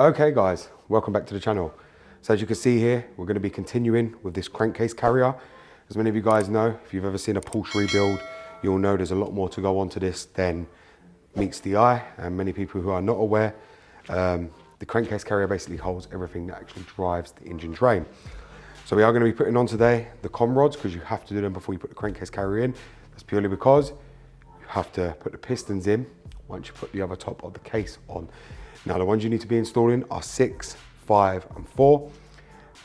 Okay guys, welcome back to the channel. So as you can see here, we're going to be continuing with this crankcase carrier. As many of you guys know, if you've ever seen a Porsche rebuild, you'll know there's a lot more to go on to this than meets the eye. And many people who are not aware, the crankcase carrier basically holds everything that actually drives the engine train. So we are going to be putting on today the com rods, because you have to do them before you put the crankcase carrier in. That's purely because you have to put the pistons in once you put the other top of the case on. Now the ones you need to be installing are 6, 5 and 4.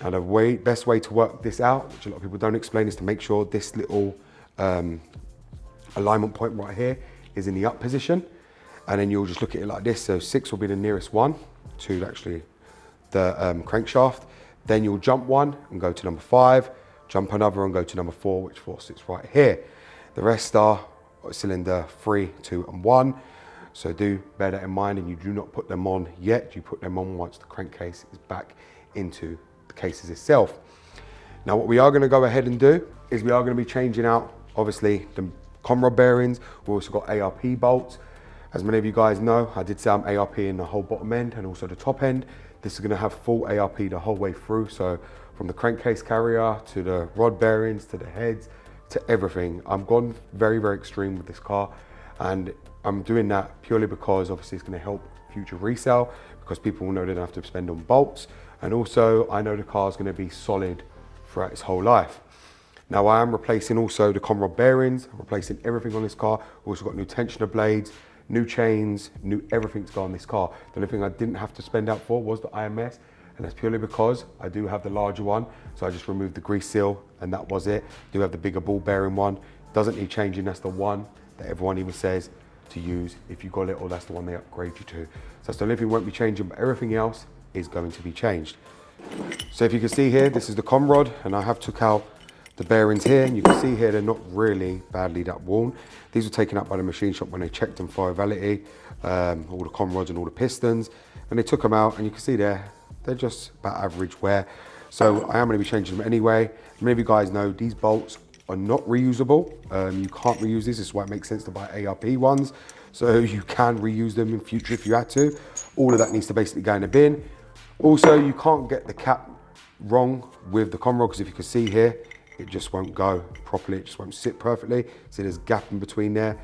Now the best way to work this out, which a lot of people don't explain, is to make sure this little alignment point right here is in the up position. And then you'll just look at it like this. So 6 will be the nearest one to actually the crankshaft. Then you'll jump one and go to number 5, jump another and go to number 4, which 4 sits right here. The rest are cylinder 3, 2 and 1. So do bear that in mind, and you do not put them on yet. You put them on once the crankcase is back into the cases itself. Now what we are going to go ahead and do is we are going to be changing out, obviously, the com rod bearings. We've also got ARP bolts. As many of you guys know, I did say I'm ARP in the whole bottom end and also the top end. This is going to have full ARP the whole way through. So from the crankcase carrier to the rod bearings to the heads to everything. I'm gone very, very extreme with this car, and I'm doing that purely because obviously it's going to help future resale, because people will know they don't have to spend on bolts, and also I know the car is going to be solid throughout its whole life. Now I am replacing also the com rod bearings. I'm replacing everything on this car. We've also got new tensioner blades, new chains, new everything to go on this car. The only thing I didn't have to spend out for was the IMS, and that's purely because I do have the larger one. So I just removed the grease seal and that was it. I do have the bigger ball bearing one. Doesn't need changing. That's the one that everyone even says to use. If you got it, or that's the one they upgrade you to. So that's the only thing won't be changing, but everything else is going to be changed. So if you can see here, this is the com rod, and I have took out the bearings here, and you can see here they're not really badly that worn. These were taken out by the machine shop when they checked them for validity, all the com rods and all the pistons, and they took them out, and you can see they're just about average wear. So I am going to be changing them anyway. Many of you guys know these bolts are not reusable. You can't reuse this. This is why it makes sense to buy ARP ones. So you can reuse them in future if you had to. All of that needs to basically go in the bin. Also, you can't get the cap wrong with the com rod, because if you can see here, it just won't go properly. It just won't sit perfectly. So there's a gap in between there.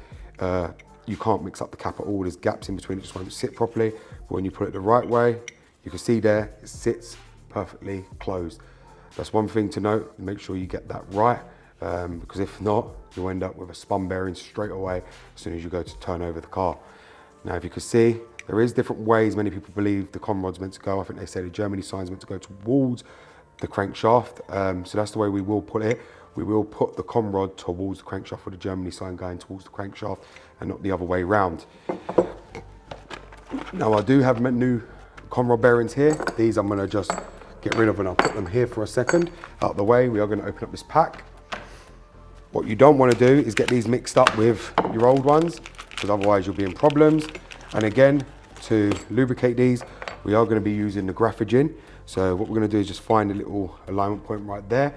You can't mix up the cap at all. There's gaps in between. It just won't sit properly. But when you put it the right way, you can see there, it sits perfectly closed. That's one thing to note. Make sure you get that right. Because if not, you'll end up with a spun bearing straight away as soon as you go to turn over the car. Now, if you can see, there is different ways many people believe the com rod's meant to go. I think they say the Germany sign's meant to go towards the crankshaft. So that's the way we will put it. We will put the com rod towards the crankshaft, with the Germany sign going towards the crankshaft and not the other way around. Now I do have new com rod bearings here. These I'm gonna just get rid of, and I'll put them here for a second. Out of the way, we are gonna open up this pack. What you don't want to do is get these mixed up with your old ones, because otherwise you'll be in problems. And again, to lubricate these, we are going to be using the graphogen. So what we're going to do is just find a little alignment point right there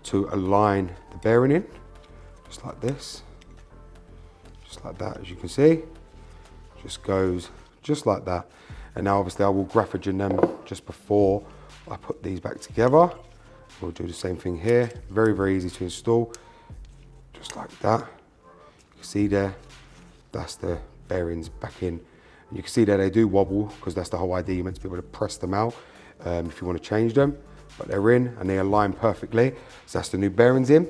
to align the bearing in, just like this, just like that. As you can see, just goes just like that. And now obviously I will graphogen them just before I put these back together. We'll do the same thing here. Very, very easy to install. Just like that. You can see there, that's the bearings back in. And you can see there they do wobble, because that's the whole idea. You're meant to be able to press them out if you want to change them. But they're in and they align perfectly. So that's the new bearings in.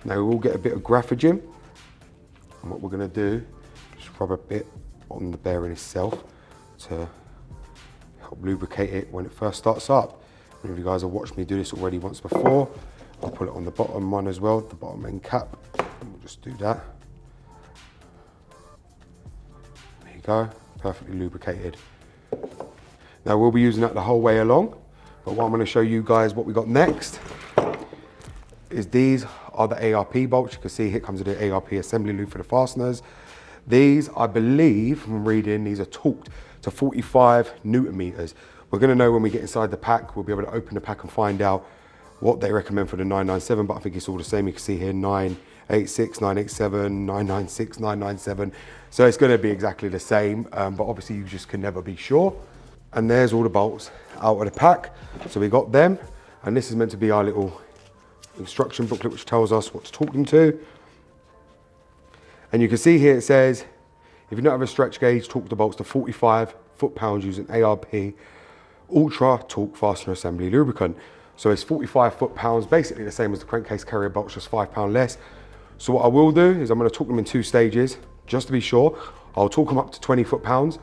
Now we will get a bit of graphogen. And what we're going to do is rub a bit on the bearing itself to help lubricate it when it first starts up. Many of you guys have watched me do this already once before. I'll put it on the bottom one as well, the bottom end cap, and we'll just do that. There you go, perfectly lubricated. Now we'll be using that the whole way along, but what I'm going to show you guys what we got next is these are the ARP bolts. You can see here comes with the ARP assembly loop for the fasteners. These, I believe, from reading, these are torqued to 45 Newton meters. We're going to know when we get inside the pack. We'll be able to open the pack and find out what they recommend for the 997, but I think it's all the same. You can see here 986, 987, 996, 997. So it's going to be exactly the same, but obviously you just can never be sure. And there's all the bolts out of the pack. So we got them, and this is meant to be our little instruction booklet which tells us what to talk them to. And you can see here it says, if you don't have a stretch gauge, torque the bolts to 45 foot-pounds using ARP Ultra Torque Fastener Assembly Lubricant. So it's 45 foot-pounds, basically the same as the crankcase carrier bolts, just £5 less. So what I will do is I'm going to torque them in 2 stages, just to be sure. I'll torque them up to 20 foot-pounds,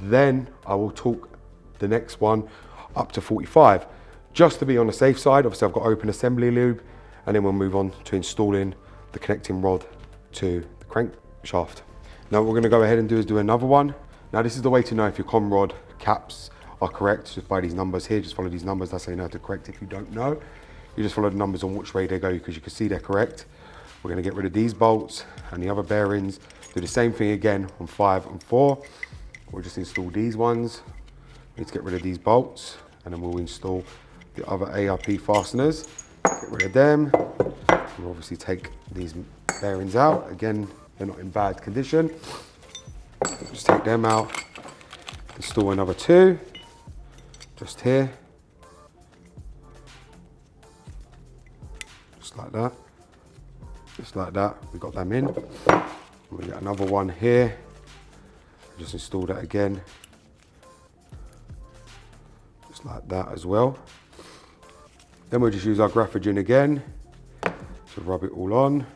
then I will torque the next one up to 45. Just to be on the safe side, obviously I've got open assembly lube, and then we'll move on to installing the connecting rod to the crankshaft. Now what we're going to go ahead and do is do another one. Now this is the way to know if your com rod caps are correct, just by these numbers here. Just follow these numbers, that's how you know how to correct. If you don't know, you just follow the numbers on which way they go, because you can see they're correct. We're going to get rid of these bolts and the other bearings. Do the same thing again on 5 and 4. We'll just install these ones. Need to get rid of these bolts, and then we'll install the other ARP fasteners. Get rid of them. We'll obviously take these bearings out. Again, they're not in bad condition. Just take them out. Install another 2, just here. Just like that. Just like that. We got them in. We get another one here. Just install that again. Just like that as well. Then we'll just use our graphogen again to rub it all on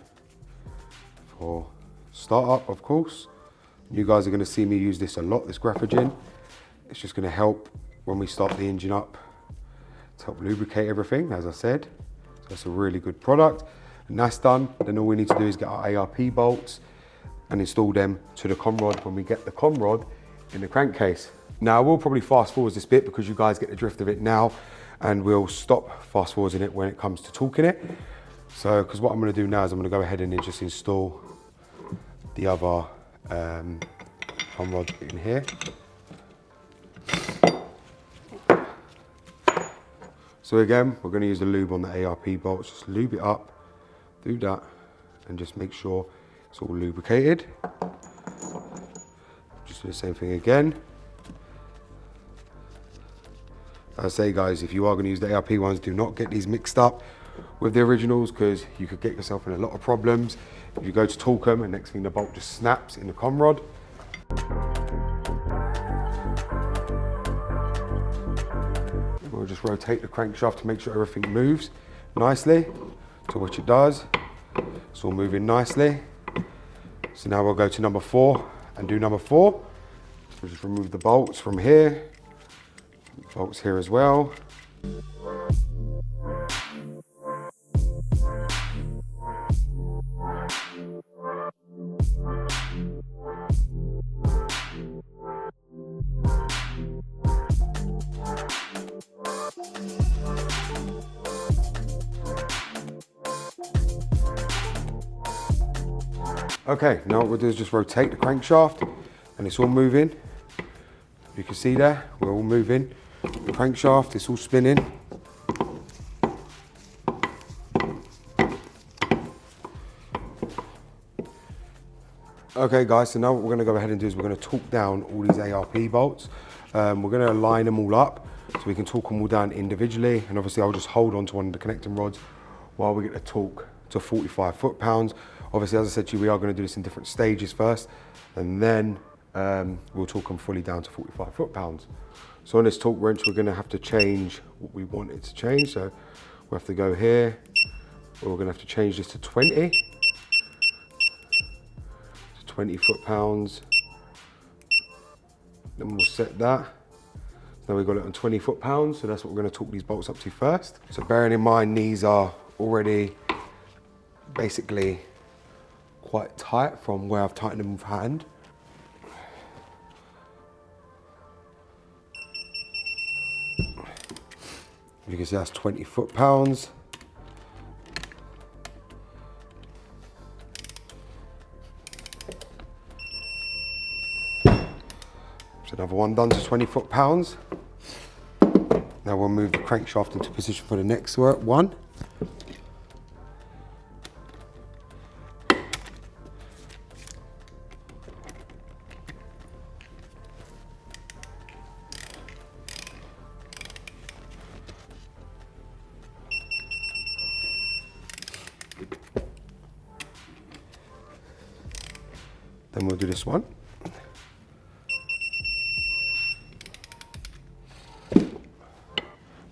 for startup, of course. You guys are going to see me use this a lot, this graphogen. It's just going to help when we start the engine up to help lubricate everything, as I said. So that's a really good product. And that's done. Then all we need to do is get our ARP bolts and install them to the com rod when we get the com rod in the crankcase. Now I will probably fast forward this bit because you guys get the drift of it now, and we'll stop fast forwarding it when it comes to torquing it. So, because what I'm going to do now is I'm going to go ahead and just install the other com rod in here. So again, we're going to use the lube on the ARP bolts. Just lube it up, do that, and just make sure it's all lubricated. Just do the same thing again. As I say, guys, if you are going to use the ARP ones, do not get these mixed up with the originals, because you could get yourself in a lot of problems if you go to torque them and next thing the bolt just snaps in the com rod. We'll just rotate the crankshaft to make sure everything moves nicely, to which it does. It's all moving nicely. So now we'll go to number 4 and do number 4. We'll just remove the bolts from here, bolts here as well. Okay, now what we'll do is just rotate the crankshaft, and it's all moving. You can see there, we're all moving. The crankshaft, it's all spinning. Okay guys, so now what we're gonna go ahead and do is we're gonna torque down all these ARP bolts. We're gonna line them all up so we can torque them all down individually, and obviously I'll just hold on to one of the connecting rods while we get the torque to 45 foot-pounds. Obviously, as I said to you, we are going to do this in different stages first, and then we'll torque them fully down to 45 foot-pounds. So on this torque wrench, we're going to have to change what we want it to change. So we'll have to go here, we're going to have to change this to 20 foot-pounds. Then we'll set that. So now we've got it on 20 foot-pounds, so that's what we're going to torque these bolts up to first. So bearing in mind, these are already basically quite tight from where I've tightened them with hand. You can see that's 20 foot-pounds. So another one done to 20 foot-pounds. Now we'll move the crankshaft into position for the next one. Then we'll do this one.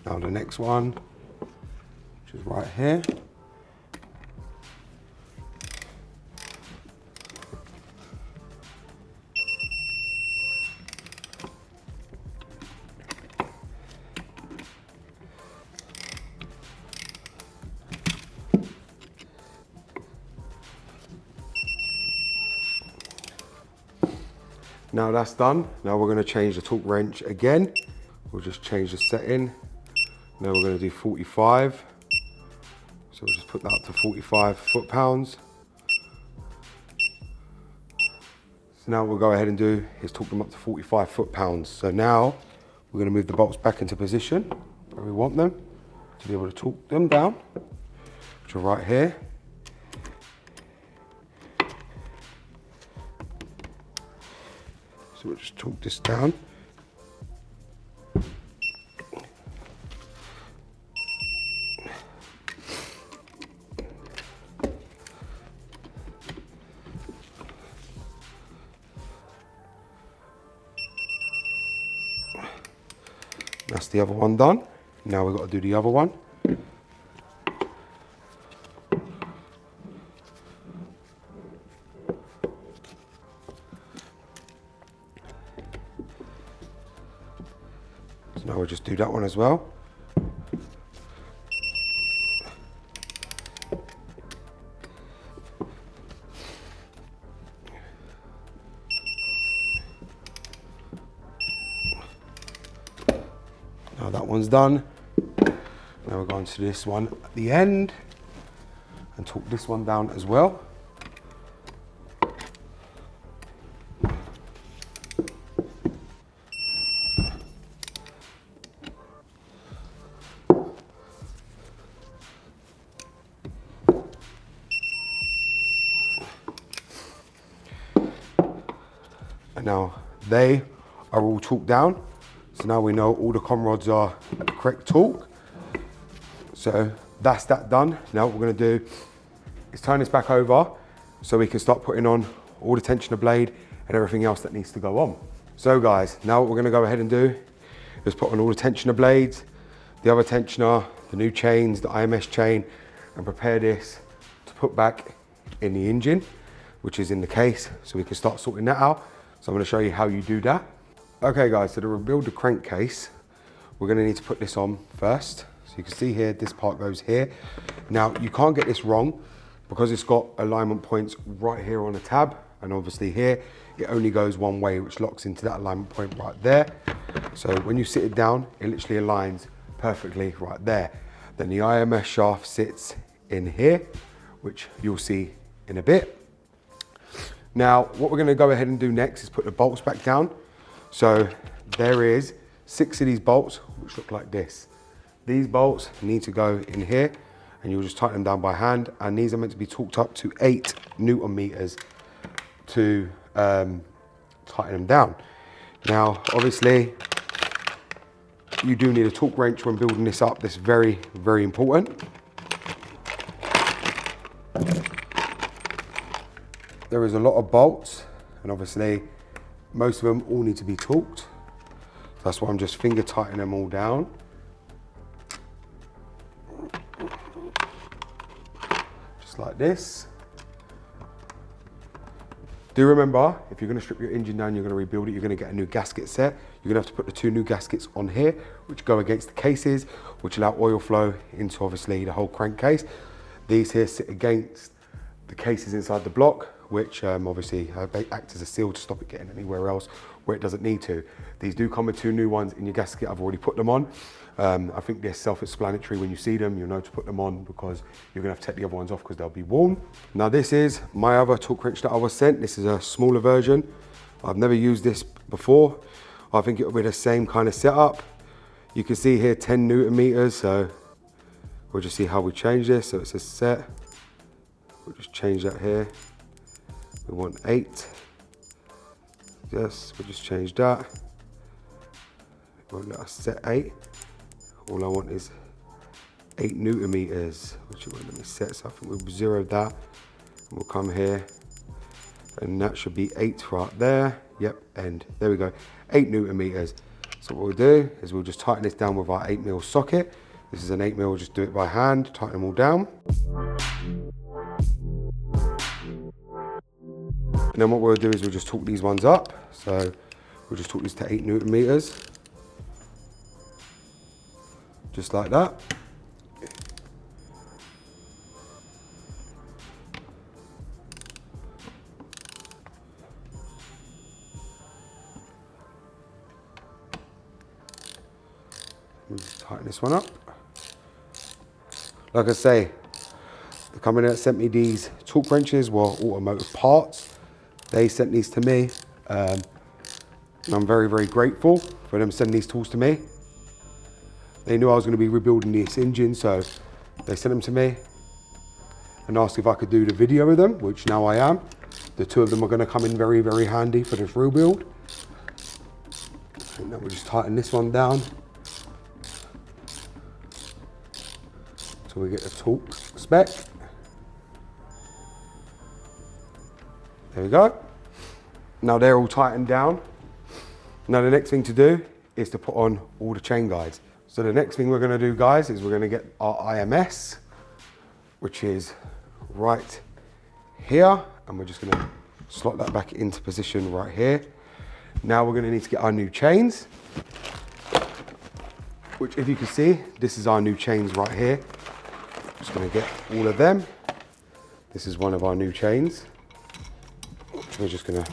Now the next one, which is right here. Now that's done. Now we're going to change the torque wrench again. We'll just change the setting. Now we're going to do 45. So we'll just put that up to 45 foot-pounds. So now we'll go ahead and do is torque them up to 45 foot-pounds. So now we're going to move the bolts back into position where we want them to be able to torque them down, which are right here. So we'll just torque this down. That's the other one done. Now we've got to do the other one. So now we'll just do that one as well. Now that one's done. Now we're going to this one at the end and torque this one down as well. And now they are all torqued down. So now we know all the com rods are at the correct torque. So that's that done. Now what we're going to do is turn this back over so we can start putting on all the tensioner blade and everything else that needs to go on. So guys, now what we're going to go ahead and do is put on all the tensioner blades, the other tensioner, the new chains, the IMS chain, and prepare this to put back in the engine, which is in the case, so we can start sorting that out. So I'm going to show you how you do that. Okay guys, so to rebuild the crankcase, we're going to need to put this on first. So you can see here, this part goes here. Now you can't get this wrong because it's got alignment points right here on the tab, and obviously here it only goes one way, which locks into that alignment point right there. So when you sit it down, it literally aligns perfectly right there. Then the IMS shaft sits in here, which you'll see in a bit. Now what we're going to go ahead and do next is put the bolts back down. So there is 6 of these bolts, which look like this. These bolts need to go in here, and you'll just tighten them down by hand. And these are meant to be torqued up to 8 Newton meters to tighten them down. Now, obviously, you do need a torque wrench when building this up. That's very, very important. There is a lot of bolts, and obviously, most of them all need to be torqued. That's why I'm just finger tightening them all down. Just like this. Do remember, if you're going to strip your engine down, you're going to rebuild it, you're going to get a new gasket set. You're going to have to put the 2 new gaskets on here, which go against the cases, which allow oil flow into obviously the whole crankcase. These here sit against the cases inside the block, which obviously act as a seal to stop it getting anywhere else where it doesn't need to. These do come with 2 new ones in your gasket. I've already put them on. I think they're self-explanatory. When you see them, you'll know to put them on because you're gonna have to take the other ones off because they'll be worn. Now this is my other torque wrench that I was sent. This is a smaller version. I've never used this before. I think it'll be the same kind of setup. You can see here 10 Newton meters, so we'll just see how we change this. So it's a set. We'll just change that here. We want 8. Yes, we'll just change that. We'll let us set 8. All I want is 8 Newton meters, which you want me set. So I think we'll zero that. And we'll come here And that should be 8 right there. Yep, and there we go, 8 Newton meters. So what we'll do is we'll just tighten this down with our 8mm socket. This is an 8mm, just do it by hand, tighten them all down. And then what we'll do is we'll just torque these ones up. So we'll just torque these to 8 Newton meters. Just like that. We'll just tighten this one up. Like I say, the company that sent me these torque wrenches were Automotive Parts. They sent these to me. And I'm very, very grateful for them sending these tools to me. They knew I was going to be rebuilding this engine, so they sent them to me and asked if I could do the video with them, which now I am. The two of them are going to come in very, very handy for this rebuild. And then we'll just tighten this one down. So we get the torque spec. There we go. Now they're all tightened down. Now the next thing to do is to put on all the chain guides. So the next thing we're going to do, guys, is we're going to get our IMS, which is right here, and we're just going to slot that back into position right here. Now we're going to need to get our new chains, which, if you can see, this is our new chains right here. Just going to get all of them. This is one of our new chains. We're just going to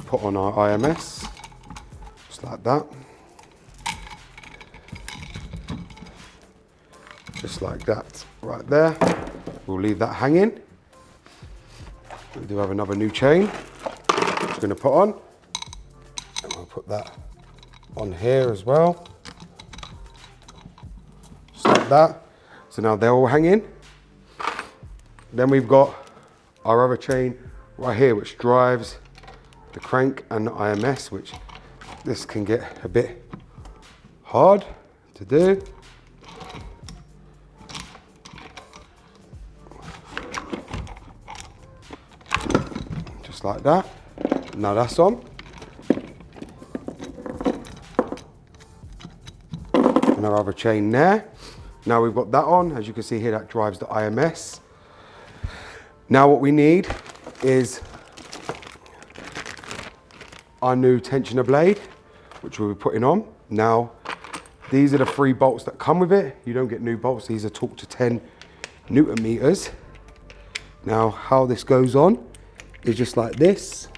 put on our IMS, just like that. Just like that, right there. We'll leave that hanging. We do have another new chain, which we're going to put on. And we'll put that on here as well. Just like that. So now they're all hanging. Then we've got our other chain right here, which drives the crank and the IMS, which this can get a bit hard to do. Just like that. Now that's on. And our other chain there. Now we've got that on. As you can see here, that drives the IMS. Now what we need is our new tensioner blade, which we'll be putting on. Now, these are the 3 bolts that come with it. You don't get new bolts. These are torqued to 10 Newton meters. Now, how this goes on is just like this.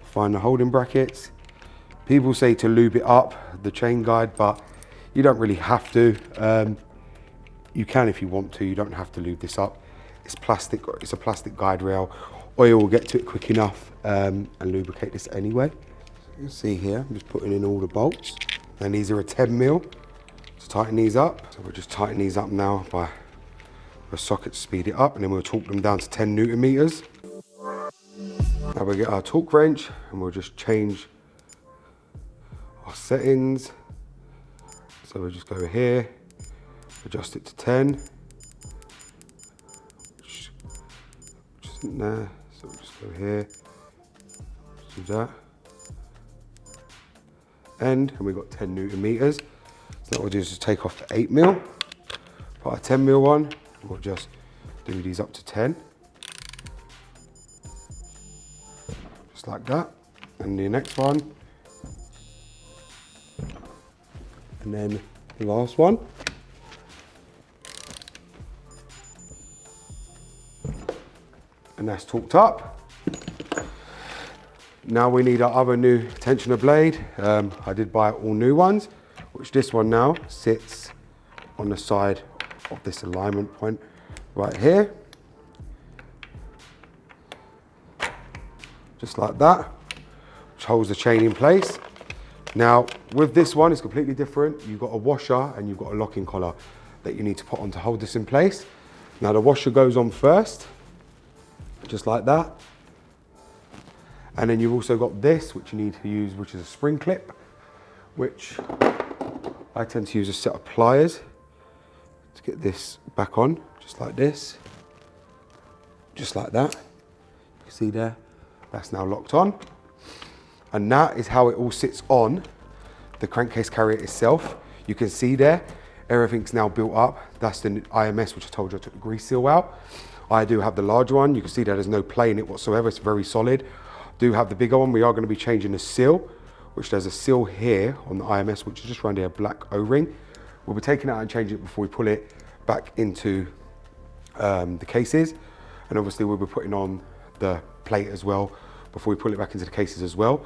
Find the holding brackets. People say to lube it up, the chain guide, but you don't really have to. You can if you want to. You don't have to lube this up. It's plastic. It's a plastic guide rail. Oil will get to it quick enough and lubricate this anyway. So you can see here, I'm just putting in all the bolts. And these are a 10mm to tighten these up. So we'll just tighten these up now by a socket to speed it up, and then we'll torque them down to 10 Newton meters. Now we'll get our torque wrench and we'll just change our settings. So we'll just go here, adjust it to 10, which isn't there. So we'll just go here, do that. And we've got 10 Newton meters. So what we'll do is just take off the 8mm, put our 10mm one, and we'll just do these up to 10. Just like that. And the next one. And then the last one. And that's torqued up. Now we need our other new tensioner blade. I did buy all new ones, which this one now sits on the side of this alignment point right here. Just like that, which holds the chain in place. Now with this one, it's completely different. You've got a washer and you've got a locking collar that you need to put on to hold this in place. Now the washer goes on first, just like that. And then you've also got this, which you need to use, which is a spring clip, which I tend to use a set of pliers to get this back on, just like this, just like that. You can See there? That's now locked on. And that is how it all sits on the crankcase carrier itself. You can see there, everything's now built up. That's the IMS, which I told you I took the grease seal out. I do have the larger one. You can see that there's no play in it whatsoever. It's very solid. Do have the bigger one. We are going to be changing the seal, which there's a seal here on the IMS, which is just around here, black O-ring. We'll be taking it out and changing it before we pull it back into the cases. And obviously we'll be putting on the plate as well before we pull it back into the cases as well.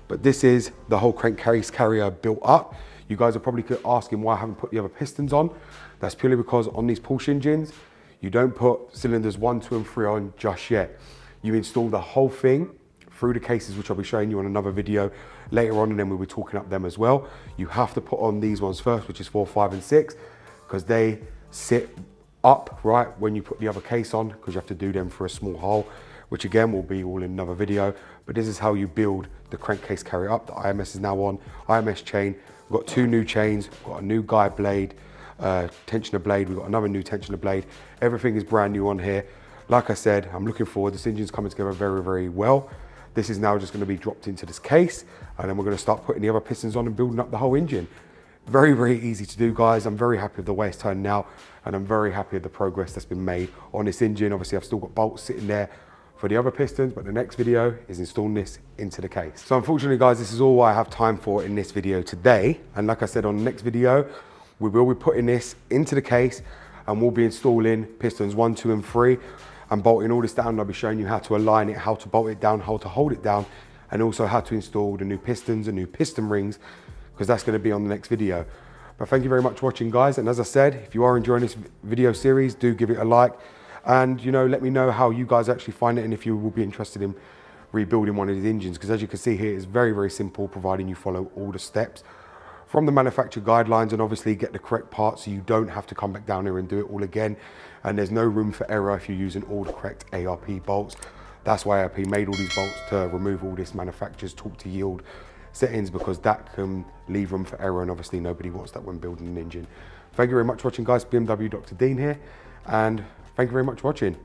But this is the whole crankcase carrier built up. You guys are probably asking why I haven't put the other pistons on. That's purely because on these Porsche engines, you don't put cylinders 1, 2 and 3 on just yet. You install the whole thing through the cases, which I'll be showing you on another video later on, and then we'll be talking up them as well. You have to put on these ones first, which is 4, 5 and 6, because they sit up right when you put the other case on, because you have to do them for a small hole, which again will be all in another video. But this is how you build the crankcase carrier up. The IMS is now on, IMS chain. We've got 2 new chains, we've got a new guide blade, tensioner blade, we've got another new tensioner blade. Everything is brand new on here. Like I said, I'm looking forward, this engine's coming together very, very well. This is now just going to be dropped into this case, and then we're going to start putting the other pistons on and building up the whole engine. Very, very easy to do, guys. I'm very happy with the way it's turned now, and I'm very happy with the progress that's been made on this engine. Obviously, I've still got bolts sitting there for the other pistons, but the next video is installing this into the case. So unfortunately, guys, this is all I have time for in this video today. And like I said, on the next video, we will be putting this into the case, and we'll be installing pistons 1, 2 and 3 and bolting all this down. I'll be showing you how to align it, how to bolt it down, how to hold it down, and also how to install the new pistons and new piston rings, because that's going to be on the next video. But thank you very much for watching, guys. And as I said, if you are enjoying this video series, do give it a like, and let me know how you guys actually find it, and if you will be interested in rebuilding one of these engines, because as you can see here, it's very, very simple, providing you follow all the steps from the manufacturer guidelines, and obviously get the correct parts so you don't have to come back down here and do it all again. And there's no room for error if you're using all the correct ARP bolts. That's why ARP made all these bolts, to remove all this manufacturer's torque to yield settings, because that can leave room for error, and obviously nobody wants that when building an engine. Thank you very much for watching, guys. BMW Dr. Dean here, and thank you very much for watching.